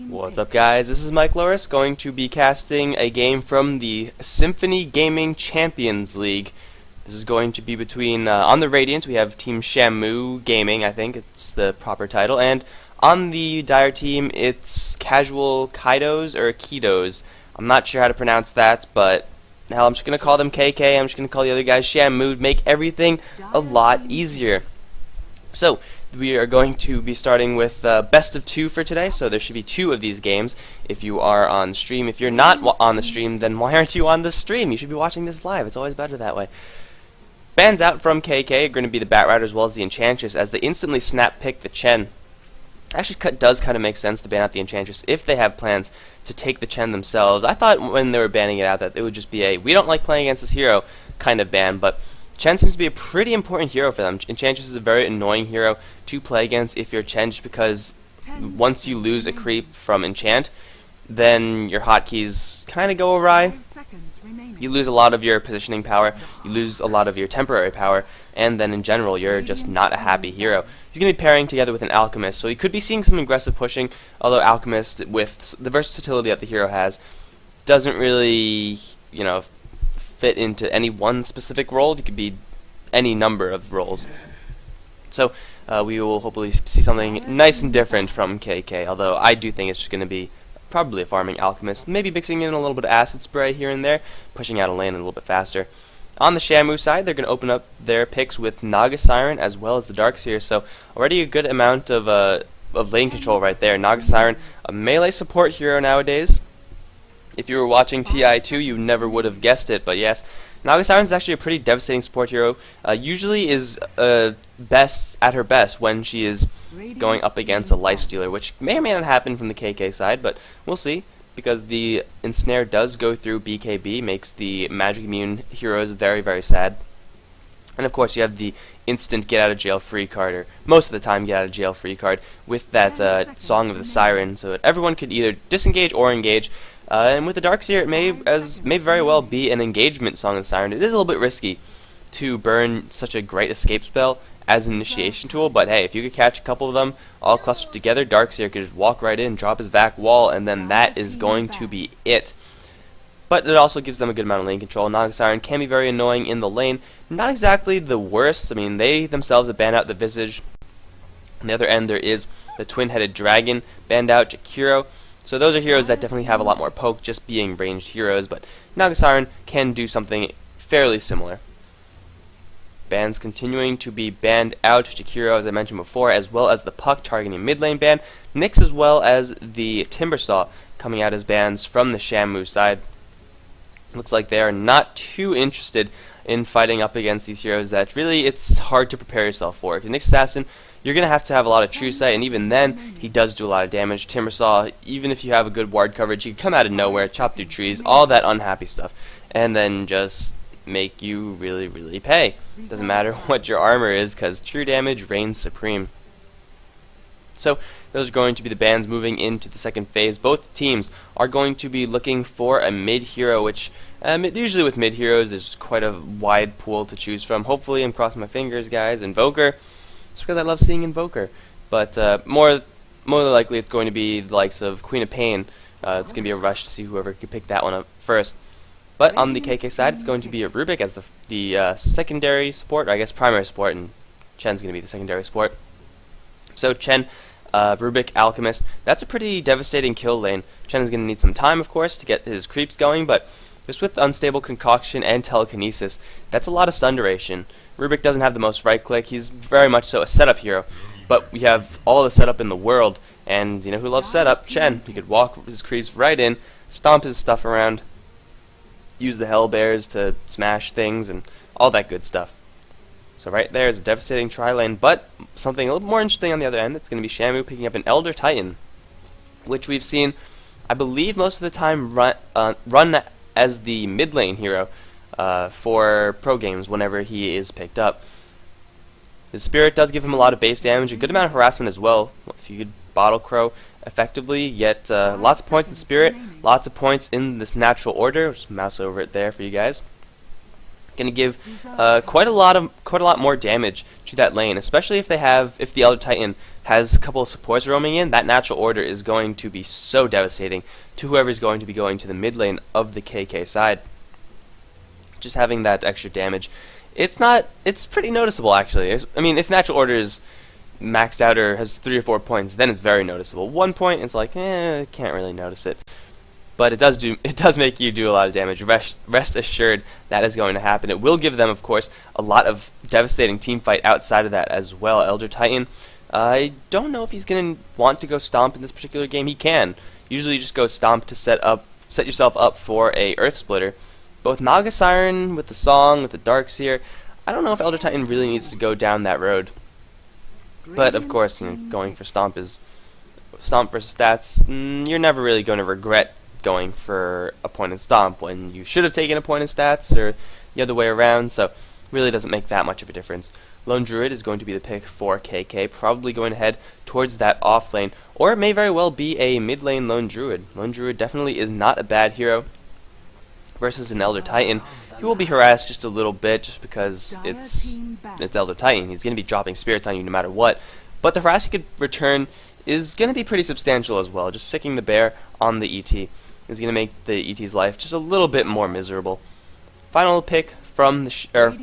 What's up, guys? This is Mike Loris, going to be casting a game from the Symphony Gaming Champions League. This is going to be between, on the Radiant, we have Team Shamu Gaming, I think it's the proper title, and on the Dire team, it's Casual Kaidos or Kidos. I'm not sure how to pronounce that, but hell, I'm just going to call them KK, I'm just going to call the other guys Shamu, make everything a lot easier. So, we are going to be starting with best of 2 for today, so there should be 2 of these games if you are on stream. If you're not on the stream, then why aren't you on the stream? You should be watching this live. It's always better that way. Bans out from KK are going to be the Bat Rider as well as the Enchantress, as they instantly snap pick the Chen. Actually, does kind of make sense to ban out the Enchantress if they have plans to take the Chen themselves. I thought when they were banning it out that it would just be a we don't like playing against this hero kind of ban, but Chen seems to be a pretty important hero for them. Enchantress is a very annoying hero to play against if you're Chen, just because once you lose a creep from Enchant, then your hotkeys kind of go awry. You lose a lot of your positioning power, you lose a lot of your temporary power, and then in general you're just not a happy hero. He's going to be pairing together with an Alchemist, so he could be seeing some aggressive pushing, although Alchemist, with the versatility that the hero has, doesn't really, fit into any one specific role. It could be any number of roles. So we will hopefully see something nice and different from KK, although I do think it's just going to be probably a farming Alchemist, maybe mixing in a little bit of Acid Spray here and there, pushing out a lane a little bit faster. On the Shamu side, they're going to open up their picks with Naga Siren as well as the Darkseer, so already a good amount of lane control right there. Naga Siren, a melee support hero nowadays. If you were watching TI2, you never would have guessed it, but yes, Naga Siren is actually a pretty devastating support hero. Usually is best at her best when she is going up against a lifestealer, which may or may not happen from the KK side, but we'll see, because the Ensnare does go through BKB, makes the magic immune heroes very, very sad. And of course you have the instant get out of jail free card, or most of the time get out of jail free card, with that Song of the Siren, so that everyone could either disengage or engage. And with the Darkseer, it may very well be an engagement Song of the Siren. It is a little bit risky to burn such a great escape spell as an initiation tool, but hey, if you could catch a couple of them all clustered together, Darkseer could just walk right in, drop his back wall, and then that is going to be it. But it also gives them a good amount of lane control. Naga Siren can be very annoying in the lane. Not exactly the worst. I mean, they themselves have banned out the Visage. On the other end, there is the Twin-Headed Dragon, banned out Jakiro. So those are heroes that definitely have a lot more poke, just being ranged heroes, but Naga Siren can do something fairly similar. Bans continuing to be banned out, Jakiro, as I mentioned before, as well as the Puck targeting mid lane ban, Nyx as well as the Timbersaw coming out as bans from the Shamu side. Looks like they are not too interested in fighting up against these heroes that really it's hard to prepare yourself for. Nyx Assassin, you're going to have a lot of true sight, and even then, he does do a lot of damage. Timbersaw, even if you have a good ward coverage, he can come out of nowhere, chop through trees, all that unhappy stuff, and then just make you really, really pay. Doesn't matter what your armor is, because true damage reigns supreme. So, those are going to be the bans moving into the second phase. Both teams are going to be looking for a mid-hero, which usually with mid-heroes, there's quite a wide pool to choose from. Hopefully, I'm crossing my fingers, guys. Invoker. It's because I love seeing Invoker, but more likely it's going to be the likes of Queen of Pain. It's going to be a rush to see whoever can pick that one up first. But on the KK side, it's going to be a Rubik as the secondary support, or I guess primary support, and Chen's going to be the secondary support. So Chen, Rubik, Alchemist, that's a pretty devastating kill lane. Chen is going to need some time, of course, to get his creeps going, but just with Unstable Concoction and Telekinesis, that's a lot of stun duration. Rubik doesn't have the most right click, he's very much so a setup hero, but we have all the setup in the world, and you know who loves setup? Chen. He could walk his creeps right in, stomp his stuff around, use the Hell Bears to smash things, and all that good stuff. So right there is a devastating tri-lane, but something a little more interesting on the other end, it's going to be Shamu picking up an Elder Titan, which we've seen, I believe most of the time, run as the mid lane hero for pro games whenever he is picked up. His Spirit does give him a lot of base damage, a good amount of harassment as well. If you could Bottle Crow effectively, get lots of points in Spirit, lots of points in this natural order. Just mouse over it there for you guys. Going to give quite a lot more damage to that lane, especially if the Elder Titan has a couple of supports roaming in. That natural order is going to be so devastating to whoever's going to be going to the mid lane of the KK side. Just having that extra damage, it's pretty noticeable actually. I mean, if natural order is maxed out or has 3 or 4 points, then it's very noticeable. 1 point, it's like, can't really notice it. But it does make you do a lot of damage. Rest assured that is going to happen. It will give them, of course, a lot of devastating team fight outside of that as well. Elder Titan, I don't know if he's going to want to go Stomp in this particular game. He can. Usually you just go Stomp to set yourself up for a Earth Splitter. But with Naga Siren, with the Song, with the Dark Seer, I don't know if Elder Titan really needs to go down that road. But of course, going for Stomp versus stats. You're never really going to regret going for a point and Stomp when you should have taken a point and stats, or the other way around. So really doesn't make that much of a difference. Lone Druid is going to be the pick for KK, probably going to head towards that off lane, or it may very well be a mid lane Lone Druid. Lone Druid definitely is not a bad hero versus an Elder Titan. He will be harassed just a little bit just because it's Elder Titan. He's going to be dropping spirits on you no matter what. But the harass he could return is going to be pretty substantial as well. Just sicking the bear on the ET is going to make the ET's life just a little bit more miserable. Final pick from the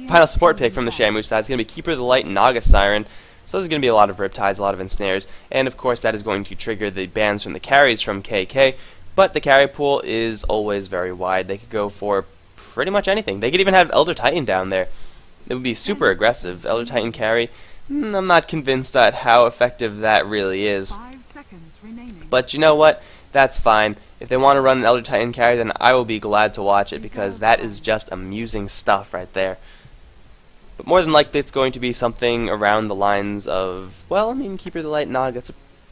final support pick from the Shamu side is going to be Keeper of the Light, Naga Siren. So there's going to be a lot of Riptides, a lot of Ensnares, and of course that is going to trigger the bans from the carries from KK. But the carry pool is always very wide. They could go for pretty much anything. They could even have Elder Titan down there. It would be super aggressive. Elder Titan carry, I'm not convinced at how effective that really is. 5 seconds remaining. But you know what? That's fine. If they want to run an Elder Titan carry, then I will be glad to watch it, because that is just amusing stuff right there. But more than likely it's going to be something around the lines of, well, I mean, Keeper of the Light, Naga,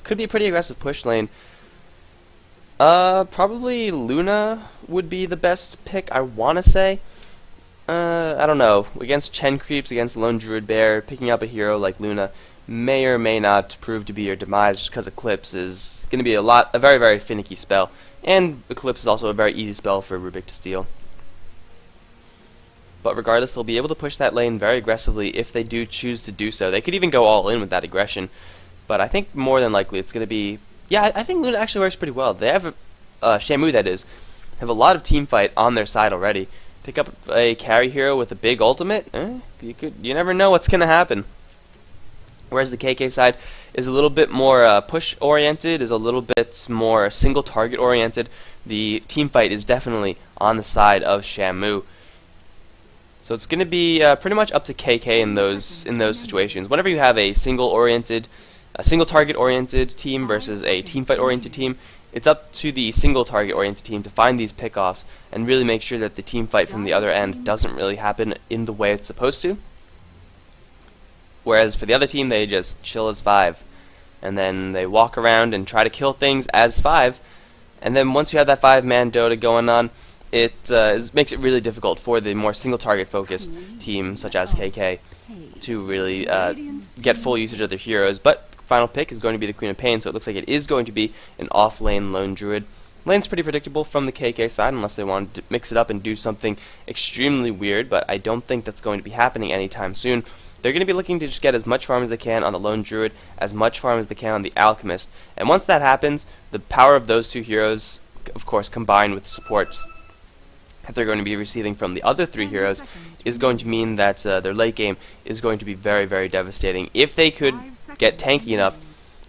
could be a pretty aggressive push lane. Probably Luna would be the best pick, I want to say. I don't know. Against Chen creeps, against Lone Druid Bear, picking up a hero like Luna may or may not prove to be your demise, just because Eclipse is going to be a very, very finicky spell. And Eclipse is also a very easy spell for Rubik to steal. But regardless, they'll be able to push that lane very aggressively if they do choose to do so. They could even go all in with that aggression. But I think more than likely it's going to be... Yeah, I think Luna actually works pretty well. They have Shamu, that is, have a lot of team fight on their side already. Pick up a carry hero with a big ultimate, you never know what's going to happen. Whereas the KK side is a little bit more push oriented, is a little bit more single target oriented. The team fight is definitely on the side of Shamu. So it's going to be pretty much up to KK in those situations. Whenever you have a single target oriented team versus a team fight oriented team, it's up to the single target oriented team to find these pickoffs and really make sure that the team fight from the other end doesn't really happen in the way it's supposed to. Whereas for the other team, they just chill as 5, and then they walk around and try to kill things as 5, and then once you have that 5-man Dota going on, it makes it really difficult for the more single target focused team such as KK to really get full usage of their heroes. But final pick is going to be the Queen of Pain, so it looks like it is going to be an off-lane Lone Druid. Lane's pretty predictable from the KK side, unless they want to mix it up and do something extremely weird, but I don't think that's going to be happening anytime soon. They're going to be looking to just get as much farm as they can on the Lone Druid, as much farm as they can on the Alchemist, and once that happens, the power of those two heroes, of course, combined with support that they're going to be receiving from the other 3 heroes, is going to mean that their late game is going to be very, very devastating. If they could get tanky enough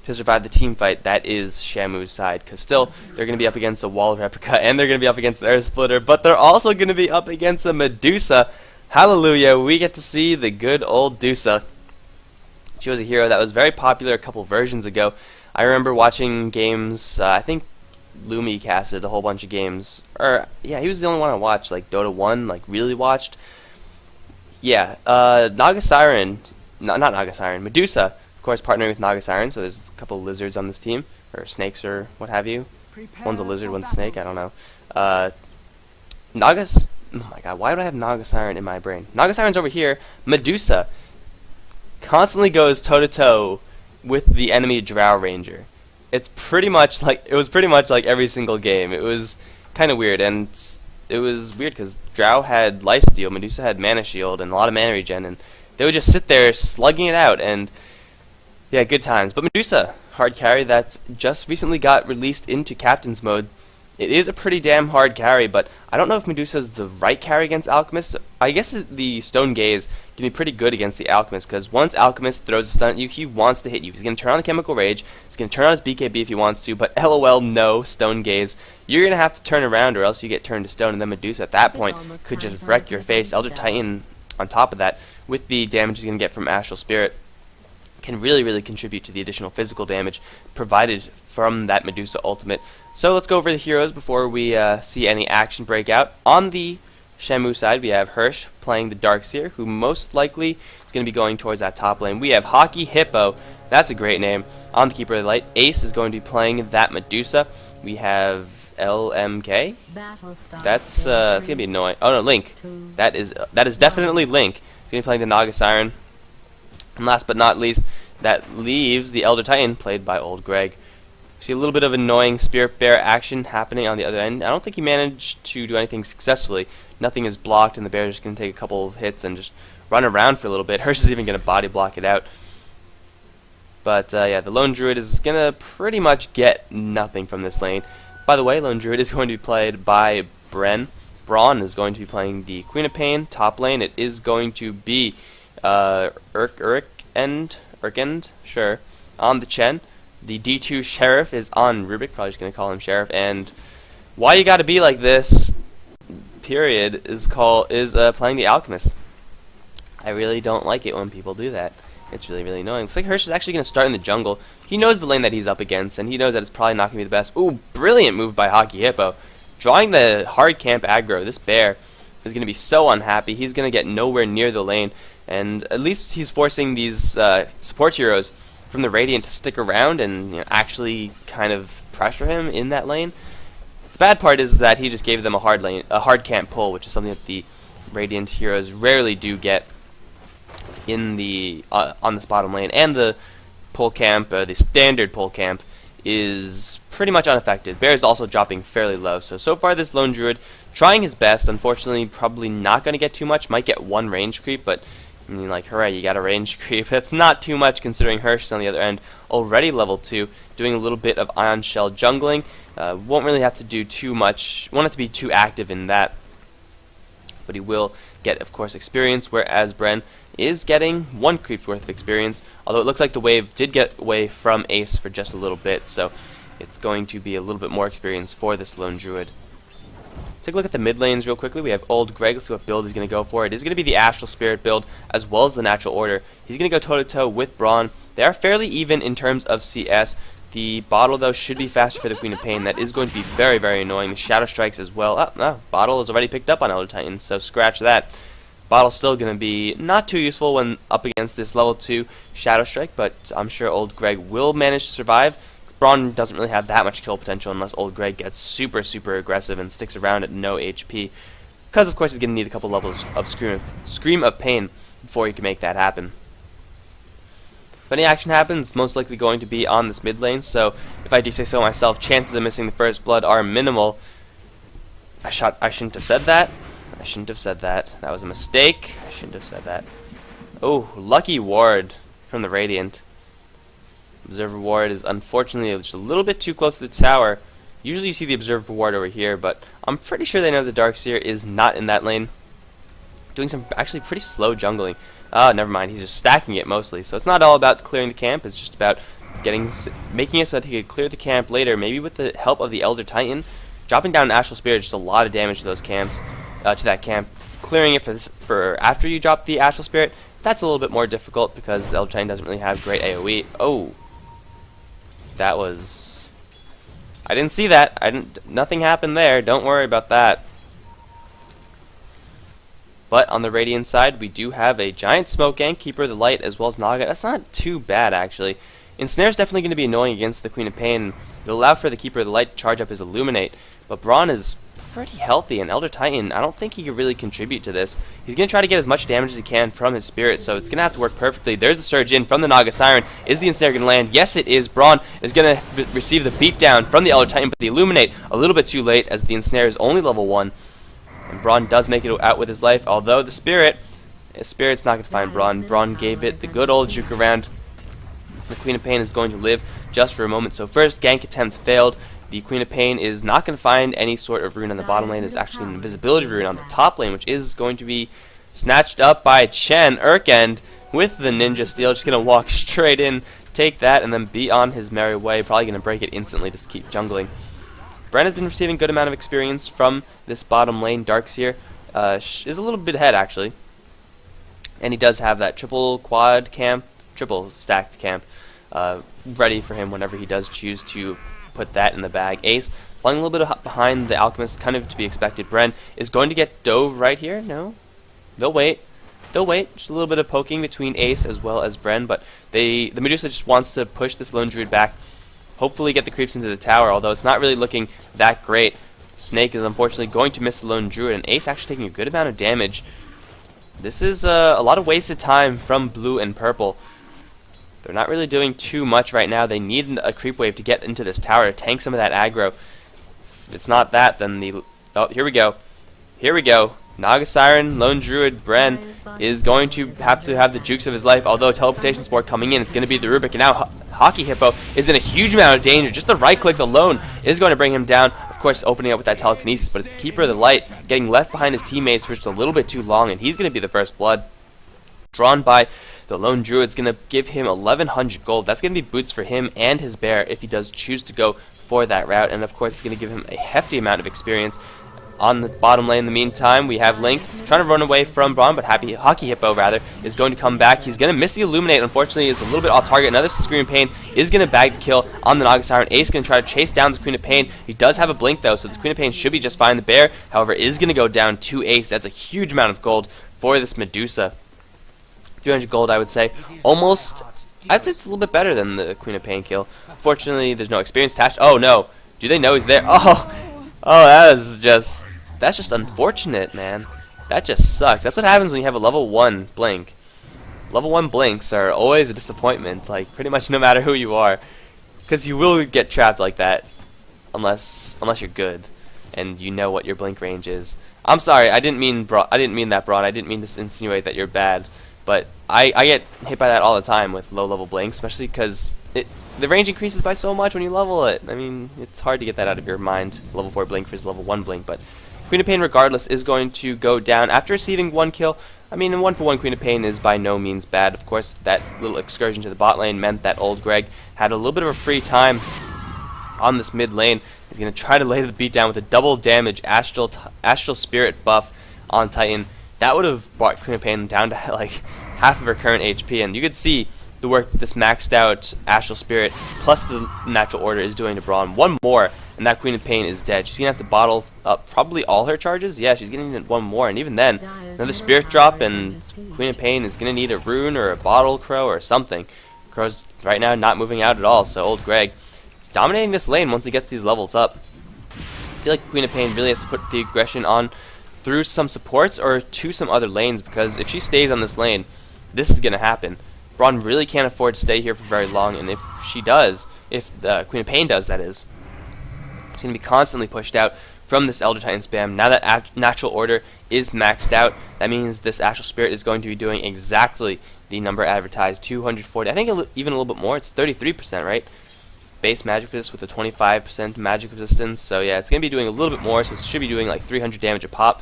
to survive the team fight, that is Shamu's side, because still they're going to be up against a Wall Replica, and they're going to be up against the Air Splitter, but they're also going to be up against a Medusa. Hallelujah, we get to see the good old Dusa. She was a hero that was very popular a couple versions ago. I remember watching games, I think Lumi casted a whole bunch of games, or yeah, he was the only one I watched, like Dota 1, like really watched. Yeah, Naga Siren, not Naga Siren, Medusa, of course, partnering with Naga Siren, so there's a couple of lizards on this team, or snakes, or what have you. One's a lizard, one's a snake, I don't know. Oh my god, why do I have Naga Siren in my brain? Naga Siren's over here. Medusa constantly goes toe-to-toe with the enemy Drow Ranger. It was pretty much like every single game. It was kind of weird, and it was weird because Drow had lifesteal, Medusa had mana shield, and a lot of mana regen, and they would just sit there slugging it out, and yeah, good times. But Medusa, hard carry that just recently got released into Captain's mode. It is a pretty damn hard carry, but I don't know if Medusa is the right carry against Alchemist. I guess the Stone Gaze can be pretty good against the Alchemist, because once Alchemist throws a stun at you, he wants to hit you. He's going to turn on the Chemical Rage, he's going to turn on his BKB if he wants to, but LOL, no, Stone Gaze. You're going to have to turn around or else you get turned to stone, and then Medusa at that point could just wreck your face. Elder Titan, on top of that, with the damage he's going to get from Astral Spirit, can really contribute to the additional physical damage provided from that Medusa ultimate. So let's go over the heroes before we see any action break out. On the Shamu side, we have Hirsch playing the Darkseer, who most likely is going to be going towards that top lane. We have Hockey Hippo, that's a great name, on the Keeper of the Light. Ace is going to be playing that Medusa. We have LMK. That's going to be annoying. Oh no, Link. That is definitely Link. He's going to be playing the Naga Siren. And last but not least, that leaves the Elder Titan, played by Old Greg. See a little bit of annoying Spirit Bear action happening on the other end. I don't think he managed to do anything successfully. Nothing is blocked, and the bear is just going to take a couple of hits and just run around for a little bit. Hirsch is even going to body block it out. But yeah, the Lone Druid is going to pretty much get nothing from this lane. By the way, Lone Druid is going to be played by Bren. Braun is going to be playing the Queen of Pain. Top lane, it is going to be Urkend, sure, on the Chen. The D2 Sheriff is on Rubik, probably just going to call him Sheriff. And Why You Gotta Be Like This, period, is playing the Alchemist. I really don't like it when people do that. It's really annoying. Looks like Hirsch is actually going to start in the jungle. He knows the lane that he's up against, and he knows that it's probably not going to be the best. Ooh, brilliant move by Hockey Hippo. Drawing the hard camp aggro. This bear is going to be so unhappy. He's going to get nowhere near the lane, and at least he's forcing these support heroes from the Radiant to stick around and actually kind of pressure him in that lane. The bad part is that he just gave them a hard camp pull, which is something that the Radiant heroes rarely do get in the on this bottom lane. And the pull camp, the standard pull camp, is pretty much unaffected. Bear is also dropping fairly low. So far this Lone Druid trying his best. Unfortunately, probably not going to get too much. Might get one range creep, but I mean, like, hooray, you got a range creep. That's not too much considering Hirsch is on the other end, already level 2, doing a little bit of Ion Shell jungling. Won't really have to do too much, won't have to be too active in that. But he will get, of course, experience, whereas Bren is getting 1 creep's worth of experience, although it looks like the wave did get away from Ace for just a little bit, so it's going to be a little bit more experience for this Lone Druid. Take a look at the mid lanes real quickly. We have Old Greg. Let's see what build he's going to go for. It is going to be the Astral Spirit build as well as the Natural Order. He's going to go toe-to-toe with Braun. They are fairly even in terms of CS. The Bottle, though, should be faster for the Queen of Pain. That is going to be very annoying. The Shadow Strikes as well. Oh, no. Bottle is already picked up on Elder Titan, so scratch that. Bottle's still going to be not too useful when up against this level 2 Shadow Strike, but I'm sure Old Greg will manage to survive. Braun doesn't really have that much kill potential unless Old Greg gets super aggressive and sticks around at no HP, because of course he's going to need a couple levels of Scream of Pain before he can make that happen. If any action happens, it's most likely going to be on this mid lane, so if I do say so myself, chances of missing the first blood are minimal. I shouldn't have said that. I shouldn't have said that. That was a mistake. I shouldn't have said that. Oh, lucky ward from the Radiant. Observer ward is unfortunately just a little bit too close to the tower. Usually you see the observer ward over here, but I'm pretty sure they know the Darkseer is not in that lane. Doing some actually pretty slow jungling. Oh, never mind. He's just stacking it mostly. So it's not all about clearing the camp. It's just about making it so that he could clear the camp later, maybe with the help of the Elder Titan. Dropping down an Astral Spirit is just a lot of damage to those camps, to that camp. Clearing it for after you drop the Astral Spirit, that's a little bit more difficult because Elder Titan doesn't really have great AoE. Oh. That was... I didn't see that. Nothing happened there. Don't worry about that. But on the Radiant side, we do have a giant smoke gang, Keeper of the Light, as well as Naga. That's not too bad, actually. Ensnare's definitely going to be annoying against the Queen of Pain. It'll allow for the Keeper of the Light to charge up his Illuminate. But Braun is pretty healthy, and Elder Titan, I don't think he can really contribute to this. He's going to try to get as much damage as he can from his Spirit, so it's going to have to work perfectly. There's the Surge in from the Naga Siren. Is the Ensnare going to land? Yes, it is. Braun is going to receive the beatdown from the Elder Titan, but the Illuminate a little bit too late as the Ensnare is only level 1. And Braun does make it out with his life, although the Spirit's not going to find Braun. Braun gave it the good old juke around. The Queen of Pain is going to live just for a moment. So first gank attempts failed. The Queen of Pain is not going to find any sort of rune on the bottom lane. It's actually an invisibility rune on the top lane, which is going to be snatched up by Chen. Urkend with the Ninja Steel, just going to walk straight in, take that, and then be on his merry way. Probably going to break it instantly to keep jungling. Bren has been receiving a good amount of experience from this bottom lane. Darkseer is a little bit ahead, actually. And he does have that triple stacked camp ready for him whenever he does choose to put that in the bag. Ace playing a little bit behind the Alchemist, kind of to be expected. Bren is going to get dove right here. No, they'll wait. Just a little bit of poking between Ace as well as Bren, but the Medusa just wants to push this lone druid back, hopefully get the creeps into the tower, although it's not really looking that great. Snake is unfortunately going to miss the lone druid, and Ace actually taking a good amount of damage. This is a lot of wasted time from blue and purple. They're not really doing too much right now. They need a creep wave to get into this tower to tank some of that aggro. If it's not that, then oh, here we go. Naga Siren, Lone Druid, Bren is going to have the jukes of his life, although teleportation sport coming in, it's going to be the Rubik, and now Hockey Hippo is in a huge amount of danger. Just the right clicks alone is going to bring him down. Of course, opening up with that telekinesis, but it's Keeper of the Light getting left behind his teammates for just a little bit too long, and he's going to be the first blood. Drawn by the Lone Druid's going to give him 1100 gold. That's going to be boots for him and his bear if he does choose to go for that route. And of course, it's going to give him a hefty amount of experience. On the bottom lane, in the meantime, we have Link trying to run away from Braun, but Hockey Hippo, rather, is going to come back. He's going to miss the Illuminate. Unfortunately, it's a little bit off target. Another Scream Pain is going to bag the kill on the Naga Siren. Ace is going to try to chase down the Queen of Pain. He does have a blink, though, so the Queen of Pain should be just fine. The bear, however, is going to go down to Ace. That's a huge amount of gold for this Medusa. 300 gold, I would say. Almost, I'd say it's a little bit better than the Queen of Pain kill. Fortunately, there's no experience attached. Oh, no. Do they know he's there? Oh, that's just unfortunate, man. That just sucks. That's what happens when you have a level 1 blink. Level 1 blinks are always a disappointment, like, pretty much no matter who you are. Because you will get trapped like that, unless you're good, and you know what your blink range is. I'm sorry, I didn't mean that, Braun. I didn't mean to insinuate that you're bad. But I get hit by that all the time with low-level blinks, especially because the range increases by so much when you level it. I mean, it's hard to get that out of your mind, level 4 blink versus level 1 blink. But Queen of Pain, regardless, is going to go down after receiving 1 kill. I mean, a 1-for-1 Queen of Pain is by no means bad. Of course, that little excursion to the bot lane meant that old Greg had a little bit of a free time on this mid lane. He's going to try to lay the beat down with a double damage Astral Spirit buff on Titan. That would have brought Queen of Pain down to like half of her current HP, and you could see the work that this maxed out Astral Spirit plus the Natural Order is doing to Braun. One more, and that Queen of Pain is dead. She's going to have to bottle up probably all her charges. Yeah, she's going to need 1 more, and even then, another Spirit drop, and Queen of Pain is going to need a rune or a Bottle Crow or something. Crow's right now not moving out at all, so old Greg dominating this lane once he gets these levels up. I feel like Queen of Pain really has to put the aggression on through some supports or to some other lanes, because if she stays on this lane, this is going to happen. Braun really can't afford to stay here for very long, and if she does, if the Queen of Pain does, that is, she's going to be constantly pushed out from this Elder Titan spam. Now that Natural Order is maxed out, that means this Astral Spirit is going to be doing exactly the number advertised, 240. I think even a little bit more. It's 33%, right? Base magic resist with a 25% magic resistance. So yeah, it's going to be doing a little bit more, so it should be doing like 300 damage a pop.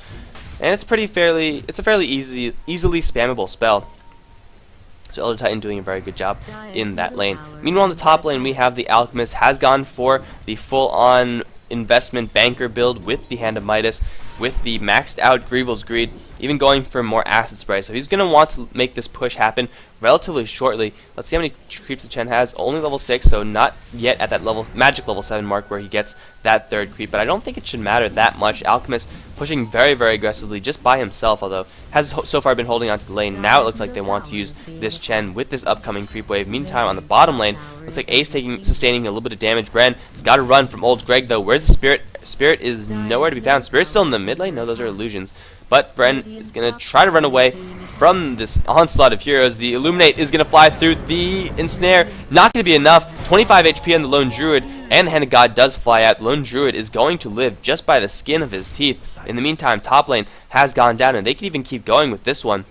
And it's a fairly easily spammable spell. So Elder Titan doing a very good job in that lane. Meanwhile, on the top lane, we have the Alchemist has gone for the full-on investment banker build with the Hand of Midas, with the maxed out Grievel's Greed, even going for more acid spray. So he's going to want to make this push happen relatively shortly. Let's see how many creeps the Chen has. Only level 6, so not yet at that magic level 7 mark where he gets that 3rd creep. But I don't think it should matter that much. Alchemist pushing very, very aggressively just by himself, although has so far been holding onto the lane. Now it looks like they want to use this Chen with this upcoming creep wave. Meantime, on the bottom lane, looks like Ace sustaining a little bit of damage. Bren has got to run from old Greg, though. Where's the Spirit? Spirit is nowhere to be found. Spirit's still in the mid lane? No, those are illusions. But Bren is going to try to run away from this onslaught of heroes. The Illuminate is going to fly through the Ensnare. Not going to be enough. 25 HP on the Lone Druid. and the Hand of God does fly out. The Lone Druid is going to live just by the skin of his teeth. In the meantime, top lane has gone down, and they can even keep going with this one.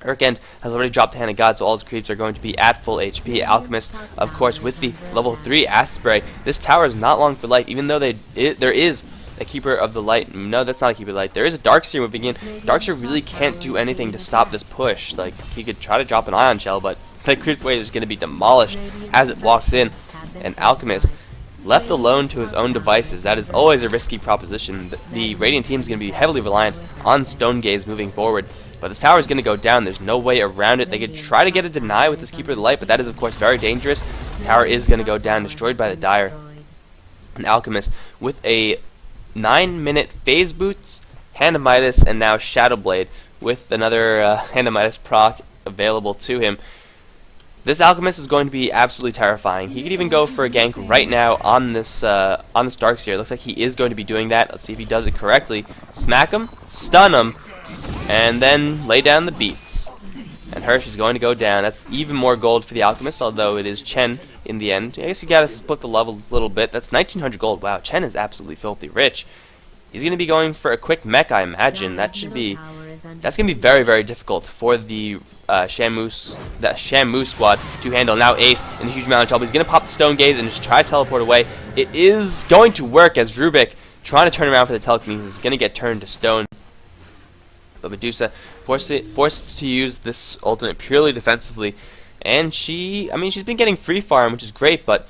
Urkend has already dropped the Hand of God, so all his creeps are going to be at full HP. Alchemist, of course, with the level 3 Acid Spray. This tower is not long for life, even though there is a Keeper of the Light. No, that's not a Keeper of the Light. There is a Darkseer moving in. Darkseer really can't do anything to stop this push. Like, he could try to drop an Ion Shell, but the creep wave is going to be demolished as it walks in. And Alchemist, left alone to his own devices, that is always a risky proposition. The Radiant team is going to be heavily reliant on Stone Gaze moving forward. But this tower is going to go down. There's no way around it. They could try to get a deny with this Keeper of the Light, but that is, of course, very dangerous. The tower is going to go down, destroyed by the Dire. And Alchemist, with a 9-minute Phase Boots, Hand of Midas, and now Shadow Blade, with another Hand of Midas proc available to him. This Alchemist is going to be absolutely terrifying. He could even go for a gank right now on this Darkseer. It looks like he is going to be doing that. Let's see if he does it correctly. Smack him, stun him, and then lay down the beats. And Hirsch is going to go down. That's even more gold for the Alchemist, although it is Chen in the end. I guess you gotta split the level a little bit. That's 1900 gold. Wow, Chen is absolutely filthy rich. He's going to be going for a quick mech, I imagine. That's going to be very, very difficult for the Shamu squad to handle. Now Ace in a huge amount of trouble. He's going to pop the Stone Gaze and just try to teleport away. It is going to work as Rubik, trying to turn around for the telekinesis, is going to get turned to stone. But Medusa forced to use this ultimate purely defensively, and she's been getting free farm, which is great, but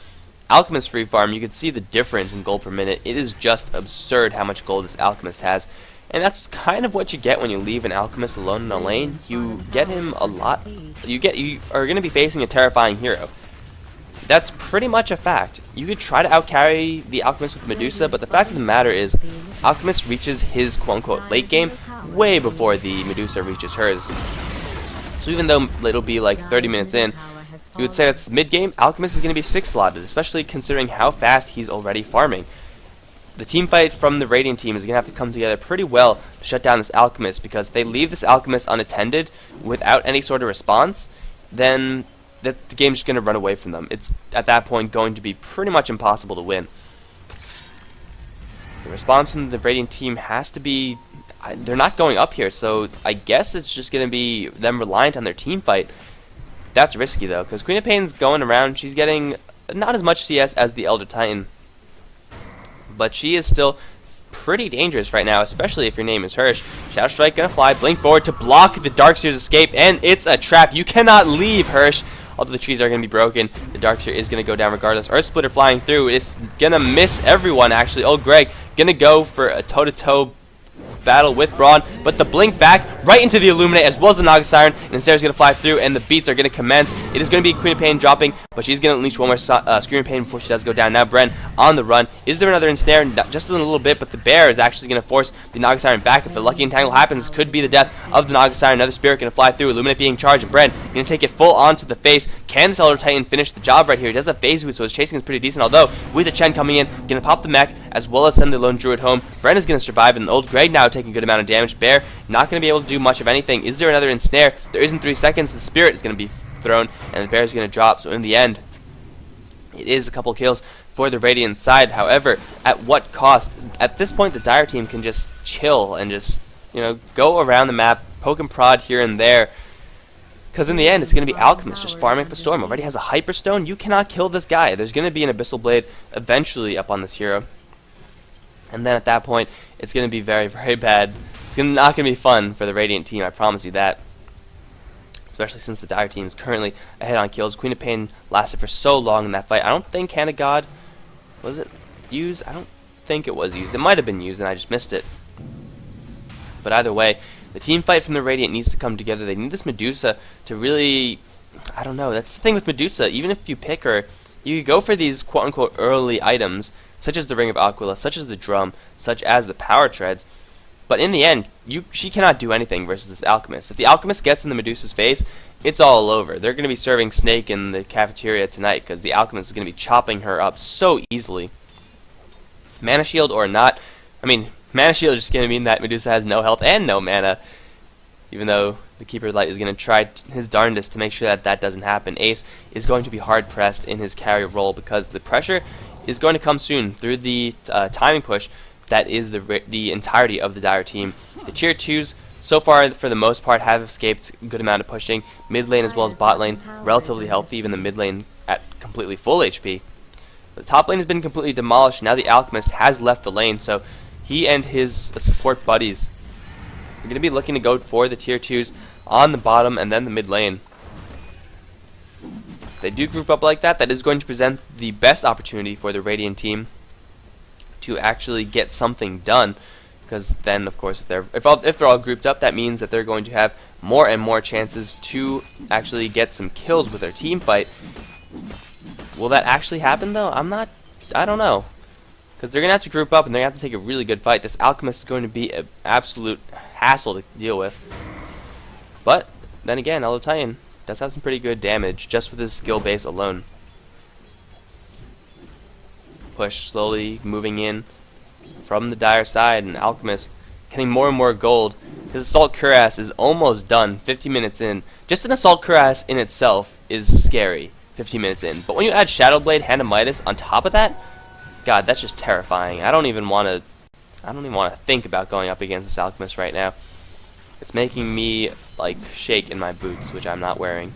Alchemist free farm, you can see the difference in gold per minute. It is just absurd how much gold this Alchemist has, and that's kind of what you get when you leave an Alchemist alone in a lane. You get him a lot. You are going to be facing a terrifying hero. That's pretty much a fact. You could try to outcarry the Alchemist with Medusa, but the fact of the matter is, Alchemist reaches his quote-unquote late game way before the Medusa reaches hers. So even though it'll be like 30 minutes in, you would say that's mid-game, Alchemist is going to be 6-slotted, especially considering how fast he's already farming. The team fight from the Radiant team is going to have to come together pretty well to shut down this Alchemist, because if they leave this Alchemist unattended without any sort of response, then the game's just going to run away from them. It's at that point going to be pretty much impossible to win. The response from the Radiant team has to be, they're not going up here, so I guess it's just going to be them reliant on their team fight. That's risky though, because Queen of Pain's going around. She's getting not as much CS as the Elder Titan, but she is still pretty dangerous right now, especially if your name is Hirsch. Shadow Strike gonna fly, blink forward to block the Darkseer's escape, and it's a trap. You cannot leave, Hirsch. Although the trees are going to be broken, the Darkseer is going to go down regardless. Earth Splitter flying through. It's going to miss everyone, actually. Old Greg going to go for a toe-to-toe battle with Braun, but the blink back right into the Illuminate as well as the Naga Siren, and instead is going to fly through, and the beats are going to commence. It is going to be Queen of Pain dropping, but she's going to unleash one more Screaming Pain before she does go down. Now Bren on the run. Is there another ensnare? Just in a little bit, but the bear is actually going to force the Naga Siren back. If a lucky entangle happens, could be the death of the Naga Siren. Another Spirit going to fly through, Illuminate being charged, and Bren going to take it full onto the face. Can this Elder Titan finish the job right here? He does have phase boost, so his chasing is pretty decent, although with the Chen coming in, going to pop the mech as well as send the Lone Druid home. Bren is going to survive, and Old Greg now taking a good amount of damage. Bear not going to be able to do much of anything. Is there another ensnare? There isn't 3 seconds. The Spirit is going to be thrown, and the Bear is going to drop. So in the end, it is a couple kills for the Radiant side. However, at what cost? At this point, the Dire team can just chill and just, go around the map, poke and prod here and there. Because in the end, it's going to be Alchemist just farming up the storm. Already has a Hyperstone. You cannot kill this guy. There's going to be an Abyssal Blade eventually up on this hero. And then at that point, it's going to be very, very bad. It's not going to be fun for the Radiant team, I promise you that. Especially since the Dire team is currently ahead on kills. Queen of Pain lasted for so long in that fight. I don't think Hand of God, was it used? I don't think it was used. It might have been used and I just missed it. But either way, the team fight from the Radiant needs to come together. They need this Medusa to really, I don't know. That's the thing with Medusa. Even if you pick her, you go for these quote-unquote early items, such as the Ring of Aquila, such as the Drum, such as the Power Treads. But in the end, she cannot do anything versus this Alchemist. If the Alchemist gets in the Medusa's face, it's all over. They're going to be serving Snake in the cafeteria tonight because the Alchemist is going to be chopping her up so easily. Mana Shield or not, Mana Shield is just going to mean that Medusa has no health and no mana. Even though the Keeper of Light is going to try his darndest to make sure that that doesn't happen. Ace is going to be hard-pressed in his carry role because the pressure is going to come soon through the timing push that is the entirety of the Dire team. The tier 2s, so far, for the most part, have escaped a good amount of pushing. Mid lane as well as bot lane, relatively healthy, even the mid lane at completely full HP. The top lane has been completely demolished. Now the Alchemist has left the lane, so he and his support buddies are going to be looking to go for the tier 2s on the bottom and then the mid lane. If they do group up like that, that is going to present the best opportunity for the Radiant team to actually get something done. Because then, of course, if they're all grouped up, that means that they're going to have more and more chances to actually get some kills with their team fight. Will that actually happen, though? I don't know. Because they're going to have to group up, and they're going to have to take a really good fight. This Alchemist is going to be an absolute hassle to deal with. But, then again, Elder Titan does have some pretty good damage, just with his skill base alone. Push slowly, moving in from the Dire side, and Alchemist getting more and more gold. His Assault Cuirass is almost done, 50 minutes in. Just an Assault Cuirass in itself is scary, 15 minutes in. But when you add Shadowblade, Hand of Midas on top of that, God, that's just terrifying. I don't even want to think about going up against this Alchemist right now. It's making me like shake in my boots, which I'm not wearing.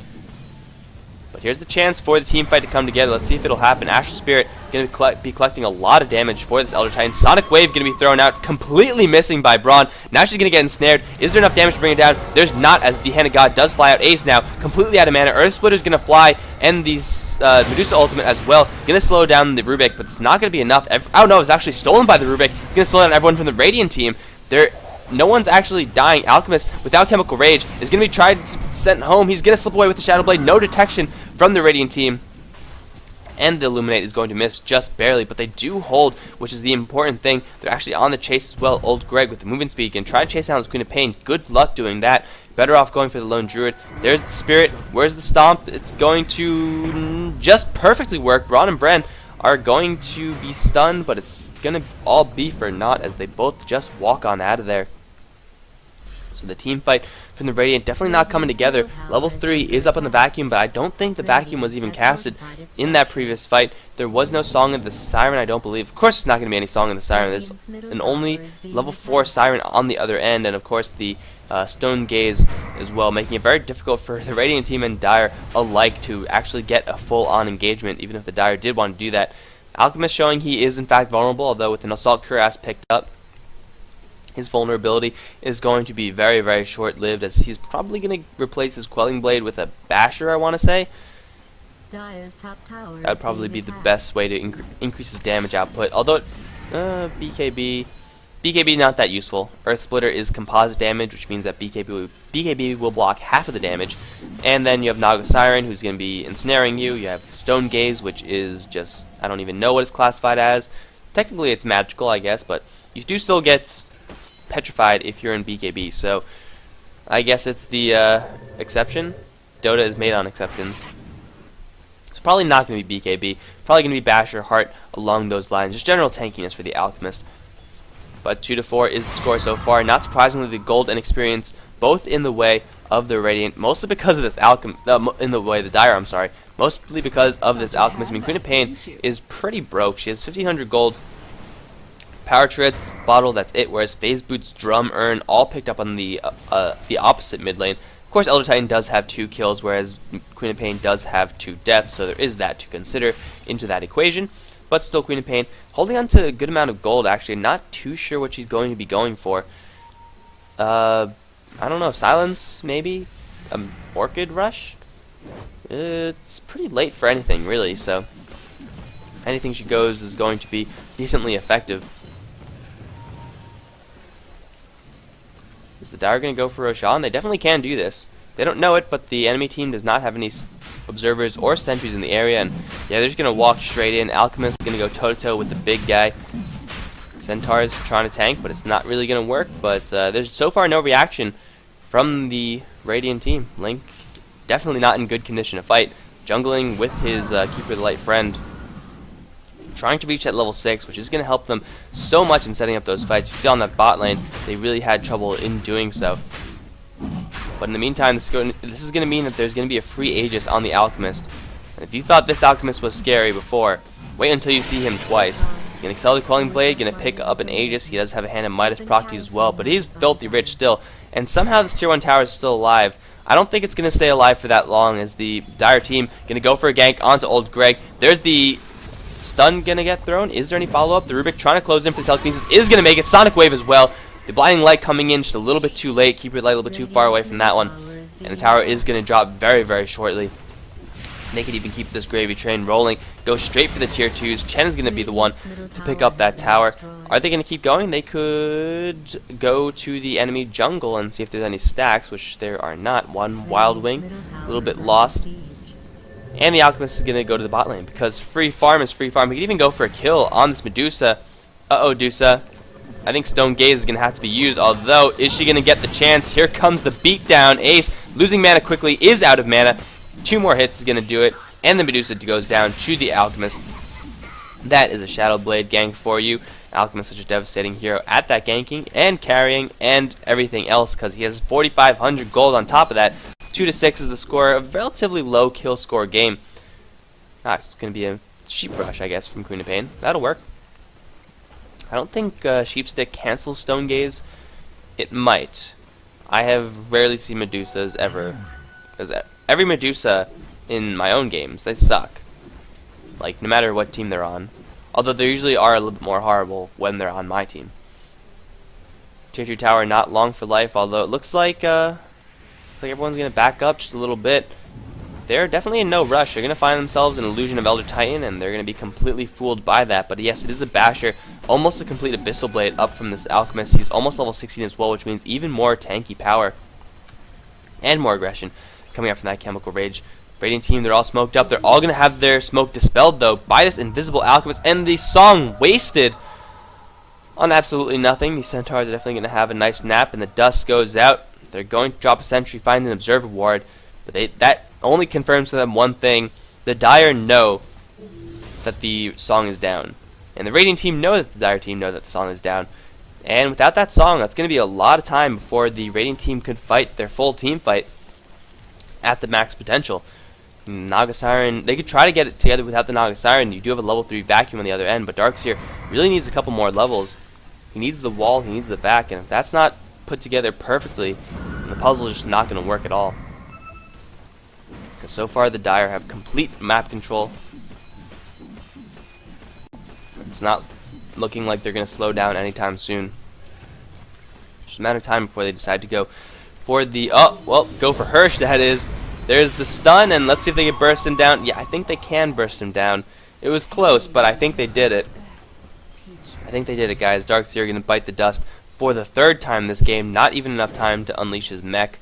But here's the chance for the team fight to come together. Let's see if it'll happen. Astral Spirit going to be collecting a lot of damage for this Elder Titan. Sonic Wave going to be thrown out, completely missing by Braun. Now she's going to get ensnared. Is there enough damage to bring it down? There's not, as the Hand of God does fly out. Ace now, completely out of mana. Earth Splitter's going to fly, and the Medusa Ultimate as well. Going to slow down the Rubik, but it's not going to be enough. Oh no, it's actually stolen by the Rubik. It's going to slow down everyone from the Radiant team. No one's actually dying. Alchemist, without Chemical Rage, is going to be sent home. He's going to slip away with the Shadow Blade. No detection from the Radiant team. And the Illuminate is going to miss just barely, but they do hold, which is the important thing. They're actually on the chase as well. Old Greg with the movement speed can try to chase down his Queen of Pain. Good luck doing that. Better off going for the Lone Druid. There's the Spirit. Where's the Stomp? It's going to just perfectly work. Braun and Bren are going to be stunned, but it's going to all be for naught as they both just walk on out of there. So the team fight from the Radiant definitely not coming together. Level 3 is up on the Vacuum, but I don't think the Vacuum was even casted in that previous fight. There was no Song of the Siren, I don't believe. Of course, it's not going to be any Song of the Siren. There's an only level 4 Siren on the other end, and of course the Stone Gaze as well, making it very difficult for the Radiant team and Dire alike to actually get a full-on engagement, even if the Dire did want to do that. Alchemist showing he is in fact vulnerable, although with an Assault Cuirass picked up, his vulnerability is going to be very, very short-lived, as he's probably going to replace his Quelling Blade with a Basher, I want to say. That would probably be the best way to increase his damage output. Although, BKB not that useful. Earth Splitter is composite damage, which means that BKB will block half of the damage. And then you have Naga Siren, who's going to be ensnaring you. You have Stone Gaze, which is just, I don't even know what it's classified as. Technically it's magical, I guess, but you do still get petrified if you're in BKB, so I guess it's the exception. Dota is made on exceptions. It's probably not going to be BKB, probably going to be Basher, Heart, along those lines. Just general tankiness for the Alchemist. But 2-4 is the score so far. Not surprisingly, the gold and experience both in the way of the Radiant, mostly because of this in the way of the Dire, I'm sorry. Mostly because of this Alchemist. I mean, Queen of Pain is pretty broke. She has 1,500 gold. Power Treads, Bottle, that's it, whereas Phase Boots, Drum, Urn, all picked up on the opposite mid lane. Of course, Elder Titan does have 2 kills, whereas Queen of Pain does have 2 deaths, so there is that to consider into that equation. But still, Queen of Pain holding on to a good amount of gold, actually. Not too sure what she's going to be going for. I don't know, Silence, maybe? Orchid Rush? It's pretty late for anything, really, so anything she goes is going to be decently effective. Is the Dire going to go for Roshan? They definitely can do this. They don't know it, but the enemy team does not have any observers or sentries in the area, and yeah, they're just going to walk straight in. Alchemist is going to go toe-to-toe with the big guy. Centaur is trying to tank, but it's not really going to work, but there's so far no reaction from the Radiant team. Link definitely not in good condition to fight. Jungling with his Keeper of the Light friend, trying to reach that level 6, which is going to help them so much in setting up those fights. You see on that bot lane, they really had trouble in doing so. But in the meantime, this is going to mean that there's going to be a free Aegis on the Alchemist. And if you thought this Alchemist was scary before, wait until you see him twice. Gonna excel the Quelling Blade, gonna pick up an Aegis. He does have a hand of Midas Proctes as well, but he's filthy rich still. And somehow this tier 1 tower is still alive. I don't think it's gonna stay alive for that long, as the Dire team gonna go for a gank onto Old Greg. There's the stun gonna get thrown. Is there any follow-up? The Rubik trying to close in for the telekinesis is gonna make it. Sonic Wave as well. The Blinding Light coming in just a little bit too late. Keep your light a little bit too far away from that one. And the tower is gonna drop very, very shortly. They could even keep this gravy train rolling. Go straight for the tier 2s. Chen is going to be the one to pick up that tower. Are they going to keep going? They could go to the enemy jungle and see if there's any stacks, which there are not. One Wild Wing, a little bit lost. And the Alchemist is going to go to the bot lane because free farm is free farm. He could even go for a kill on this Medusa. Uh-oh, Dusa. I think Stone Gaze is going to have to be used, although is she going to get the chance? Here comes the beatdown. Ace, losing mana quickly, is out of mana. 2 more hits is going to do it, and the Medusa goes down to the Alchemist. That is a Shadow Blade gank for you. Alchemist is such a devastating hero at that ganking and carrying and everything else because he has 4,500 gold on top of that. 2-6 is the score, a relatively low kill score game. It's going to be a Sheep Rush, I guess, from Queen of Pain. That'll work. I don't think Sheepstick cancels Stone Gaze. It might. I have rarely seen Medusas ever, because every Medusa in my own games, they suck. Like, no matter what team they're on. Although they usually are a little bit more horrible when they're on my team. Tier 2 tower not long for life, although it looks like everyone's going to back up just a little bit. They're definitely in no rush. They're going to find themselves an Illusion of Elder Titan, and they're going to be completely fooled by that. But yes, it is a Basher. Almost a complete Abyssal Blade up from this Alchemist. He's almost level 16 as well, which means even more tanky power. And more aggression coming out from that Chemical Rage. Radiant team, they're all smoked up. They're all going to have their smoke dispelled, though, by this invisible Alchemist. And the song wasted on absolutely nothing. These Centaurs are definitely going to have a nice nap, and the dust goes out. They're going to drop a sentry, find an Observer Ward. But that only confirms to them one thing. The Dire know that the song is down. And the Radiant team know that the Dire team know that the song is down. And without that song, that's going to be a lot of time before the Radiant team could fight their full team fight at the max potential. Naga Siren, they could try to get it together without the Naga Siren. You do have a level 3 vacuum on the other end, but Darkseer really needs a couple more levels. He needs the wall, he needs the back, and if that's not put together perfectly, the puzzle is just not going to work at all. Because so far the Dire have complete map control. It's not looking like they're going to slow down anytime soon. Just a matter of time before they decide to go for the, go for Hirsch, that is. There's the stun, and let's see if they can burst him down. Yeah, I think they can burst him down. It was close, but I think they did it. I think they did it, guys. Darkseer going to bite the dust for the 3rd time this game. Not even enough time to unleash his mech.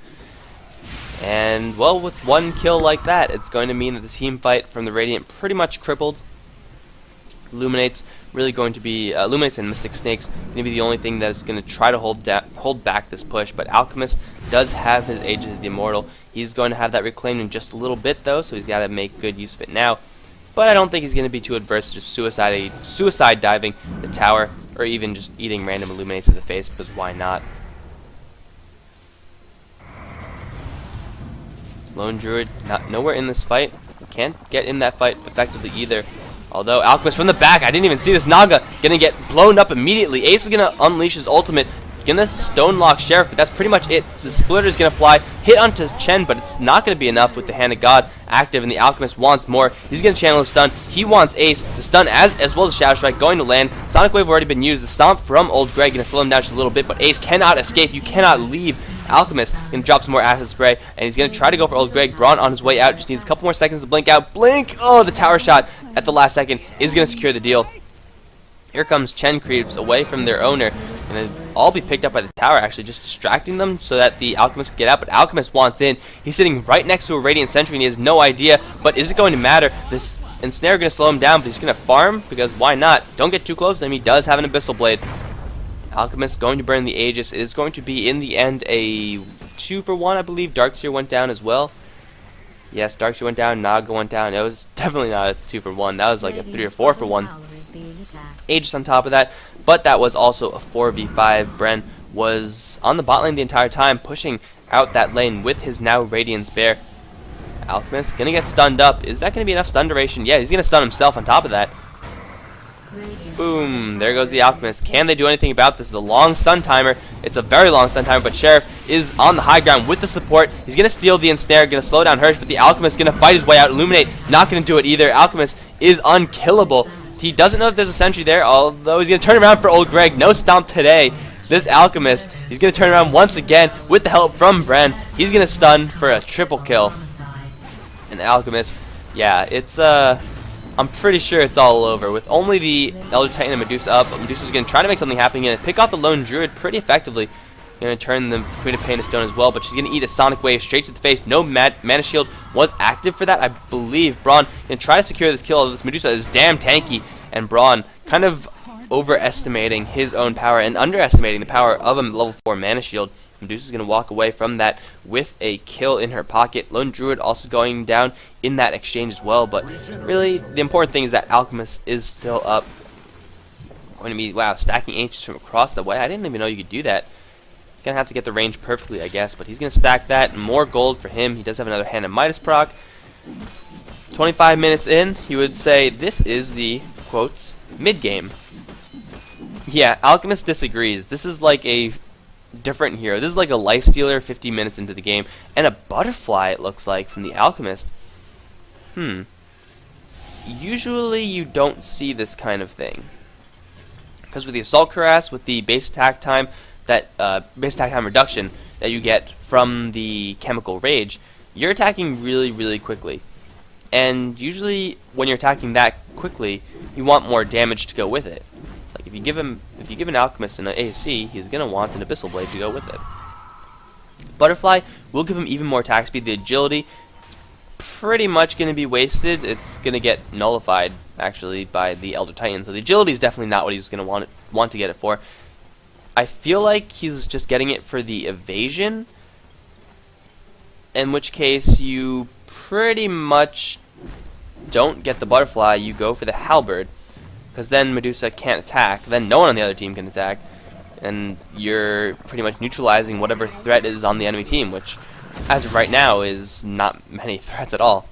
And, well, with one kill like that, it's going to mean that the team fight from the Radiant pretty much crippled. Illuminates really going to be Illuminates and Mystic Snakes going to be the only thing that is going to try to hold back this push. But Alchemist does have his Aegis of the Immortal. He's going to have that reclaimed in just a little bit, though, so he's got to make good use of it now. But I don't think he's going to be too adverse to just suicide diving the tower, or even just eating random Illuminates in the face, because why not? Lone Druid nowhere in this fight. Can't get in that fight effectively either. Although Alchemist from the back, I didn't even see this Naga gonna get blown up immediately. Ace is gonna unleash his ultimate, gonna stone lock Sheriff, but that's pretty much it. The splitter is gonna fly, hit onto Chen, but it's not gonna be enough with the Hand of God active, and the Alchemist wants more. He's gonna channel his stun. He wants Ace. The stun as well as Shadow Strike going to land. Sonic Wave already been used. The stomp from Old Greg gonna slow him down just a little bit, but Ace cannot escape. You cannot leave. Alchemist gonna drop some more acid spray, and he's gonna try to go for Old Greg. Braun on his way out, just needs a couple more seconds to blink out. Blink! Oh, the tower shot at the last second is gonna secure the deal. Here comes Chen creeps away from their owner, gonna all be picked up by the tower, actually just distracting them so that the Alchemist can get out. But Alchemist wants in. He's sitting right next to a Radiant Sentry, and he has no idea. But is it going to matter? This Ensnare gonna slow him down, but he's gonna farm because why not? Don't get too close to him. He does have an Abyssal Blade. Alchemist going to burn the Aegis. It is going to be, in the end, a 2-for-1, I believe. Darkseer went down as well. Yes, Darkseer went down, Naga went down. It was definitely not a 2-for-1. That was like a 3 or 4-for-1. Aegis on top of that. But that was also a 4v5. Bren was on the bot lane the entire time, pushing out that lane with his now Radiance Bear. Alchemist gonna get stunned up. Is that gonna be enough stun duration? Yeah, he's gonna stun himself on top of that. Boom, there goes the Alchemist. Can they do anything about this? This is a long stun timer. It's a very long stun timer, but Sheriff is on the high ground with the support. He's going to steal the ensnare, going to slow down Hirsch, but the Alchemist is going to fight his way out. Illuminate, not going to do it either. Alchemist is unkillable. He doesn't know that there's a sentry there, although he's going to turn around for old Greg. No stomp today. This Alchemist, he's going to turn around once again with the help from Bren. He's going to stun for a triple kill. And Alchemist, yeah, it's I'm pretty sure it's all over. With only the Elder Titan and Medusa up, Medusa's going to try to make something happen. Going to pick off the lone Druid pretty effectively. Going to turn the Queen of Pain to stone as well, but she's going to eat a Sonic Wave straight to the face. No Mana Shield was active for that, I believe. Braun going to try to secure this kill, although this Medusa is damn tanky. And Braun kind of overestimating his own power and underestimating the power of a level 4 Mana Shield. Medusa's going to walk away from that with a kill in her pocket. Lone Druid also going down in that exchange as well, but really the important thing is that Alchemist is still up. Going to be, wow, stacking Ancients from across the way. I didn't even know you could do that. He's going to have to get the range perfectly, I guess, but he's going to stack that. More gold for him. He does have another Hand of Midas proc. 25 minutes in, he would say this is the, quotes, mid-game. Yeah, Alchemist disagrees. This is like a different hero. This is like a life stealer 50 minutes into the game. And a butterfly, it looks like, from the Alchemist. Usually you don't see this kind of thing. Because with the Assault Cuirass, with the base attack time, that base attack time reduction that you get from the Chemical Rage, you're attacking really, really quickly. And usually when you're attacking that quickly, you want more damage to go with it. Like if you give an Alchemist an AC, he's gonna want an Abyssal Blade to go with it. Butterfly will give him even more attack speed. The agility pretty much gonna be wasted. It's gonna get nullified actually by the Elder Titan. So the agility is definitely not what he's gonna want to get it for. I feel like he's just getting it for the evasion, in which case you pretty much don't get the butterfly. You go for the halberd. Because then Medusa can't attack, then no one on the other team can attack, and you're pretty much neutralizing whatever threat is on the enemy team, which, as of right now, is not many threats at all.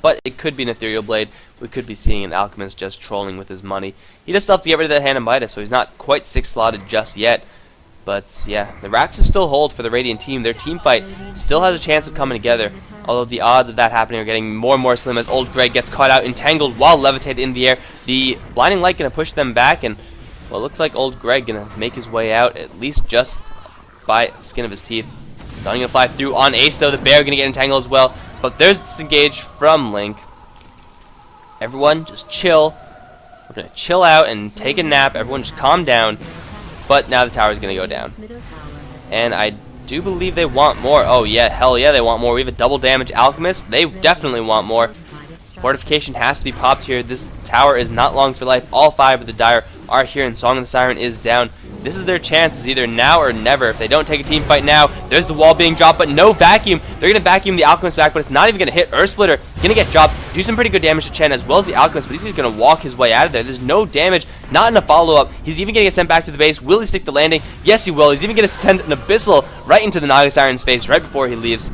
But it could be an Ethereal Blade. We could be seeing an Alchemist just trolling with his money. He does still have to get rid of that Hand of Midas, so he's not quite 6-slotted just yet. But yeah, the Raxes still hold for the Radiant team. Their team fight still has a chance of coming together, although the odds of that happening are getting more and more slim as old Greg gets caught out, entangled while levitated in the air. The Blinding Light going to push them back, and well, it looks like old Greg going to make his way out, at least just by the skin of his teeth. Stunning to fly through on Ace, though. The bear going to get entangled as well, but there's disengage from Link. Everyone just chill. We're going to chill out and take a nap. Everyone just calm down. But now the tower is going to go down. And I do believe they want more. Oh yeah, hell yeah, they want more. We have a double damage Alchemist. They definitely want more. Fortification has to be popped here. This tower is not long for life. All 5 of the Dire are here, and Song of the Siren is down. This is their chance. It's either now or never. If they don't take a team fight now, there's the wall being dropped, but no vacuum. They're going to vacuum the Alchemist back, but it's not even going to hit. Earth Splitter going to get dropped. Do some pretty good damage to Chen as well as the Alchemist, but he's going to walk his way out of there. There's no damage, not in a follow-up. He's even going to get sent back to the base. Will he stick the landing? Yes, he will. He's even going to send an Abyssal right into the Naga Siren's face right before he leaves.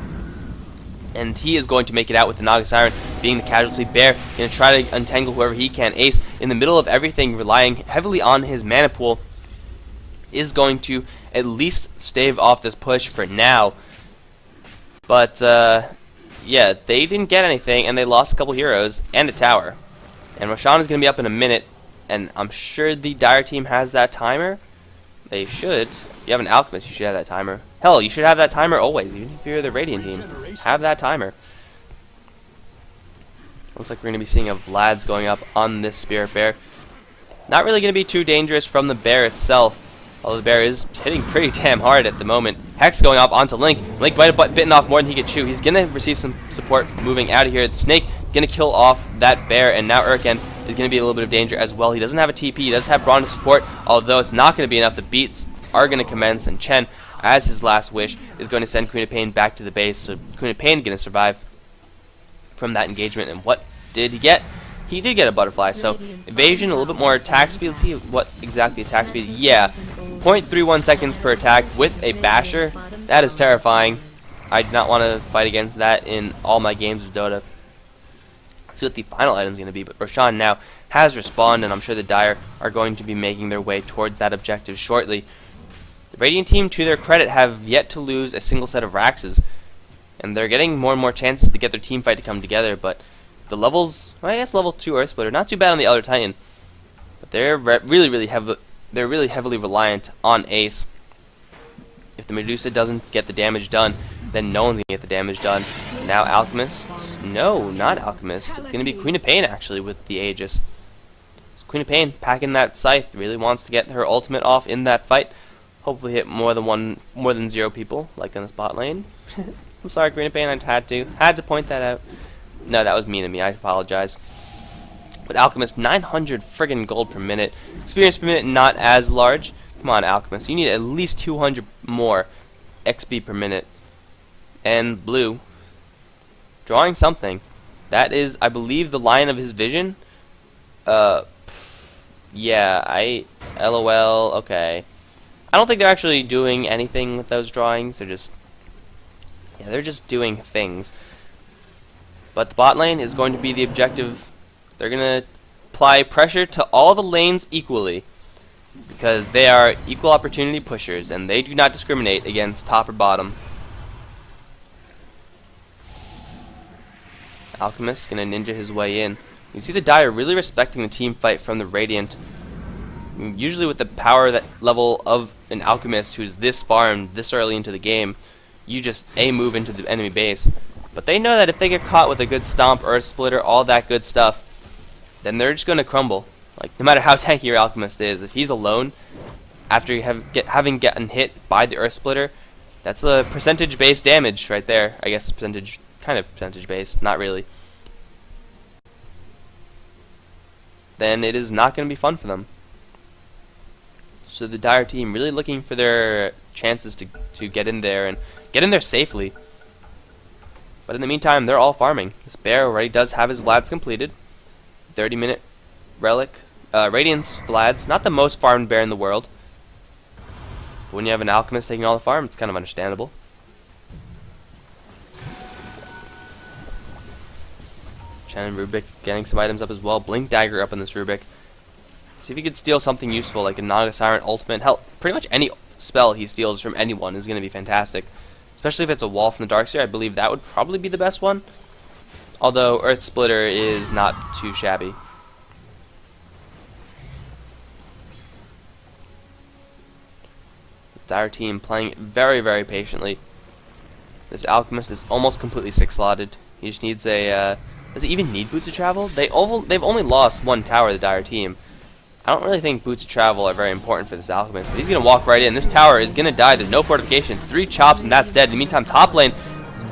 And he is going to make it out with the Naga Siren being the casualty. Bear going to try to untangle whoever he can. Ace, in the middle of everything, relying heavily on his mana pool, is going to at least stave off this push for now. But, yeah, they didn't get anything, and they lost a couple heroes and a tower. And Roshan is going to be up in a minute, and I'm sure the Dire team has that timer. They should. If you have an Alchemist, you should have that timer. Hell, you should have that timer always, even if you're the Radiant team. Have that timer. Looks like we're going to be seeing a Vlad's going up on this Spirit Bear. Not really going to be too dangerous from the bear itself, although the bear is hitting pretty damn hard at the moment. Hex going up onto Link. Link might have bitten off more than he could chew. He's going to receive some support moving out of here. The Snake going to kill off that bear, and now Urken is going to be a little bit of danger as well. He doesn't have a TP. He does have Braun to support, although it's not going to be enough. The beats are going to commence, and Chen, as his last wish, is going to send Queen of Pain back to the base. So Queen of Pain going to survive from that engagement. And what did he get? He did get a butterfly. So evasion, a little bit more attack speed. Let's see what exactly attack speed. Yeah, 0.31 seconds per attack with a basher. That is terrifying. I do not want to fight against that in all my games of Dota. Let's see what the final item is going to be. But Roshan now has respawned, and I'm sure the Dire are going to be making their way towards that objective shortly. The Radiant team, to their credit, have yet to lose a single set of Raxes, and they're getting more and more chances to get their team fight to come together. But the levels, well, I guess level 2 Earth Splitter, not too bad on the Elder Titan, but they're really heavily reliant on Ace. If the Medusa doesn't get the damage done, then no one's going to get the damage done. Now Alchemist, no, not Alchemist. It's going to be Queen of Pain, actually, with the Aegis. So Queen of Pain, packing that Scythe, really wants to get her ultimate off in that fight. Hopefully hit more than 0 people, like in the spot lane. I'm sorry, Queen of Pain, I had to point that out. No, that was mean of me, I apologize. But Alchemist, 900 friggin' gold per minute. Experience per minute, not as large. Come on, Alchemist, you need at least 200 more XP per minute. And Blue, drawing something. That is, I believe, the line of his vision. Yeah, LOL, okay. I don't think they're actually doing anything with those drawings. They're just doing things. But the bot lane is going to be the objective. They're going to apply pressure to all the lanes equally, because they are equal opportunity pushers, and they do not discriminate against top or bottom. Alchemist going to ninja his way in. You see the Dire really respecting the team fight from the Radiant. Usually with the power that level of an Alchemist who's this far and this early into the game, you just move into the enemy base. But they know that if they get caught with a good stomp, Earth Splitter, all that good stuff, then they're just going to crumble. Like, no matter how tanky your Alchemist is, if he's alone after having gotten hit by the Earth Splitter, that's a percentage-based damage right there. I guess kind of percentage-based, not really. Then it is not going to be fun for them. So the Dire team really looking for their chances to get in there and get in there safely. But in the meantime, they're all farming. This bear already does have his Vlads completed. 30-minute relic. Radiance Vlads, not the most farmed bear in the world. But when you have an Alchemist taking all the farm, it's kind of understandable. Shannon Rubik getting some items up as well. Blink Dagger up on this Rubik. See if he could steal something useful, like a Naga Siren ultimate. Hell, pretty much any spell he steals from anyone is going to be fantastic. Especially if it's a wall from the Darkseer, I believe that would probably be the best one. Although Earth Splitter is not too shabby. The Dire team playing very patiently. This Alchemist is almost completely 6-slotted. He just needs a... does he even need Boots of Travel? They've only lost 1 tower, the Dire team. I don't really think Boots of Travel are very important for this Alchemist, but he's going to walk right in. This tower is going to die. There's no fortification. 3 chops, and that's dead. In the meantime, top lane,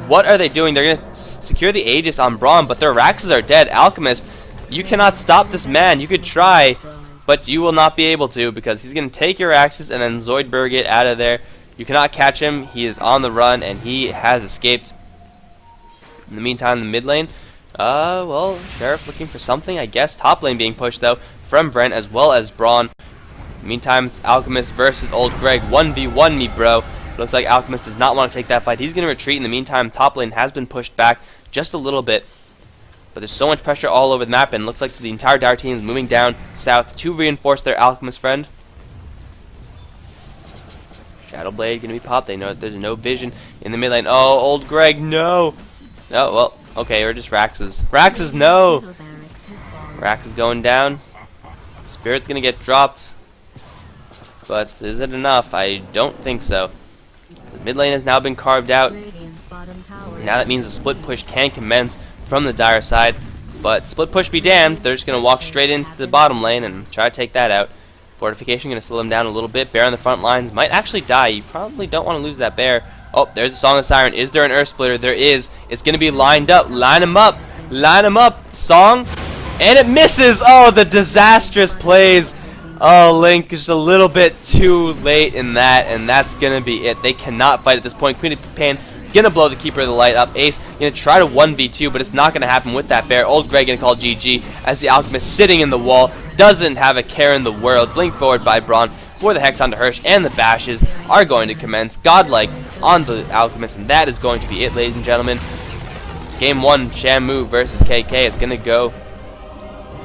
what are they doing? They're going to secure the Aegis on Braum, but their Raxes are dead. Alchemist, you cannot stop this man. You could try, but you will not be able to, because he's going to take your Raxes and then Zoidberg it out of there. You cannot catch him. He is on the run, and he has escaped. In the meantime, the mid lane, well, Sheriff looking for something, I guess. Top lane being pushed, though, from Brent as well as Braun. Meantime, it's Alchemist versus Old Greg. 1v1 me, bro. Looks like Alchemist does not want to take that fight. He's going to retreat. In the meantime, top lane has been pushed back just a little bit. But there's so much pressure all over the map, and it looks like the entire Dire team is moving down south to reinforce their Alchemist friend. Shadowblade going to be popped. They know that there's no vision in the mid lane. Oh, Old Greg, no. Oh, well, okay, or just Raxes. Raxes, no! Rax is going down. Spirit's going to get dropped. But is it enough? I don't think so. The mid lane has now been carved out. Now that means the split push can commence from the Dire side. But split push be damned. They're just going to walk straight into the bottom lane and try to take that out. Fortification going to slow them down a little bit. Bear on the front lines might actually die. You probably don't want to lose that bear. Oh, there's a Song of the Siren. Is there an Earth Splitter? There is. It's going to be lined up. Line him up. Line him up. Song. And it misses. Oh, the disastrous plays. Oh, Link is just a little bit too late in that, and that's going to be it. They cannot fight at this point. Queen of Pain going to blow the Keeper of the Light up. Ace going to try to 1v2, but it's not going to happen with that bear. Old Greg going to call GG as the Alchemist sitting in the wall. Doesn't have a care in the world. Blink forward by Braun for the Hex onto Hirsch, and the bashes are going to commence. Godlike on the Alchemist, and that is going to be it, ladies and gentlemen. Game 1, Shamu versus KK. It's going to go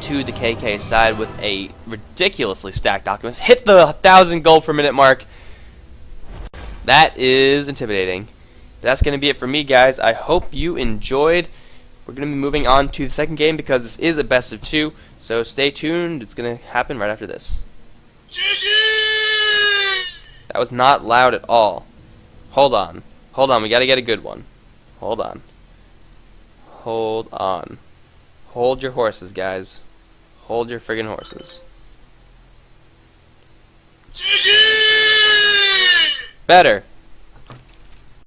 to the KK side with a ridiculously stacked Alchemist. Hit the 1,000 gold per minute mark. That is intimidating. That's going to be it for me, guys. I hope you enjoyed. We're going to be moving on to the second game because this is a best of 2. So stay tuned. It's going to happen right after this. GG! That was not loud at all. Hold on. Hold on. We got to get a good one. Hold on. Hold on. Hold your horses, guys. Hold your friggin' horses. GG! Better.